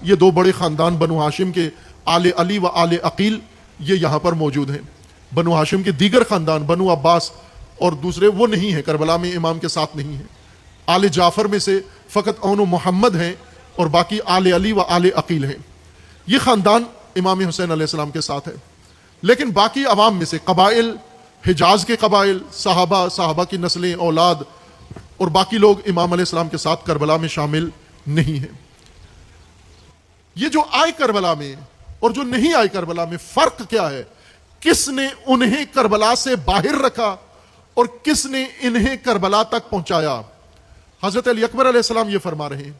یہ دو بڑے خاندان بنو ہاشم کے آل علی و آل عقیل یہ یہاں پر موجود ہیں. بنو ہاشم کے دیگر خاندان بنو عباس اور دوسرے وہ نہیں ہیں، کربلا میں امام کے ساتھ نہیں ہیں. آل جعفر میں سے فقط اون و محمد ہیں اور باقی آل علی و آل عقیل ہیں. یہ خاندان امام حسین علیہ السلام کے ساتھ ہے. لیکن باقی عوام میں سے قبائل، حجاز کے قبائل، صحابہ کی نسلیں، اولاد اور باقی لوگ امام علیہ السلام کے ساتھ کربلا میں شامل نہیں ہیں. یہ جو آئے کربلا میں اور جو نہیں آئے کربلا میں فرق کیا ہے؟ کس نے انہیں کربلا سے باہر رکھا اور کس نے انہیں کربلا تک پہنچایا؟ حضرت علی اکبر علیہ السلام یہ فرما رہے ہیں.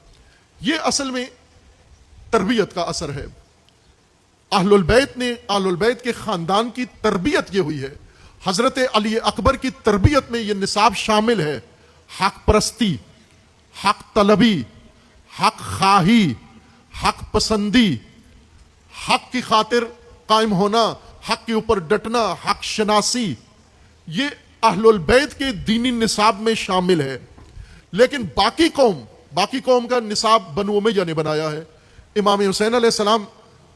یہ اصل میں تربیت کا اثر ہے. اہل البیت کے خاندان کی تربیت یہ ہوئی ہے. حضرت علی اکبر کی تربیت میں یہ نصاب شامل ہے: حق پرستی، حق طلبی، حق خواہی، حق پسندی، حق کی خاطر قائم ہونا، حق کے اوپر ڈٹنا، حق شناسی. یہ اہل البیت کے دینی نصاب میں شامل ہے. لیکن باقی قوم کا نصاب بنو امیہ نے بنایا ہے. امام حسین علیہ السلام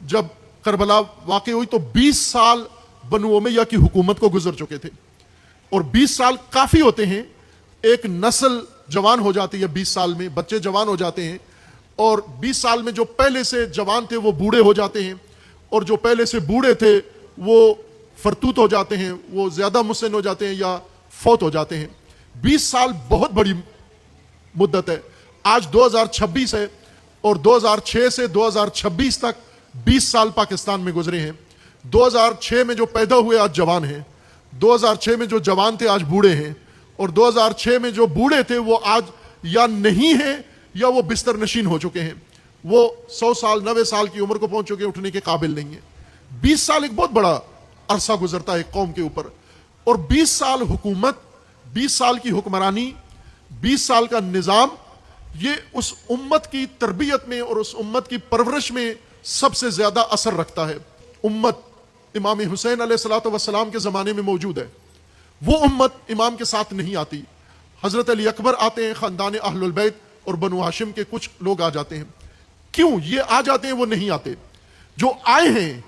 جب کربلا واقع ہوئی تو 20 سال بنو امیہ کی حکومت کو گزر چکے تھے، اور 20 سال کافی ہوتے ہیں. ایک نسل جوان ہو جاتی ہے، 20 سال میں بچے جوان ہو جاتے ہیں، اور 20 سال میں جو پہلے سے جوان تھے وہ بوڑھے ہو جاتے ہیں، اور جو پہلے سے بوڑھے تھے وہ فرتوت ہو جاتے ہیں، وہ زیادہ مسن ہو جاتے ہیں یا فوت ہو جاتے ہیں. 20 سال بہت بڑی مدت ہے. آج 2026 ہے اور 2006 سے 2026 تک 20 سال پاکستان میں گزرے ہیں. 2006 میں جو پیدا ہوئے آج جوان ہیں، 2006 میں جو جوان تھے آج بوڑھے ہیں، اور 2006 میں جو بوڑھے تھے وہ آج یا نہیں ہیں یا وہ بستر نشین ہو چکے ہیں. وہ 100 سال 90 سال کی عمر کو پہنچ چکے، اٹھنے کے قابل نہیں ہیں. 20 سال ایک بہت بڑا عرصہ گزرتا ہے ایک قوم کے اوپر، اور 20 سال حکومت، 20 سال کی حکمرانی، 20 سال کا نظام، یہ اس امت کی تربیت میں اور اس امت کی پرورش میں سب سے زیادہ اثر رکھتا ہے. امت امام حسین علیہ السلام کے زمانے میں موجود ہے. وہ امت امام کے ساتھ نہیں آتی. حضرت علی اکبر آتے ہیں، خاندان اہل البیت اور بنو ہاشم کے کچھ لوگ آ جاتے ہیں. کیوں یہ آ جاتے ہیں؟ وہ نہیں آتے. جو آئے ہیں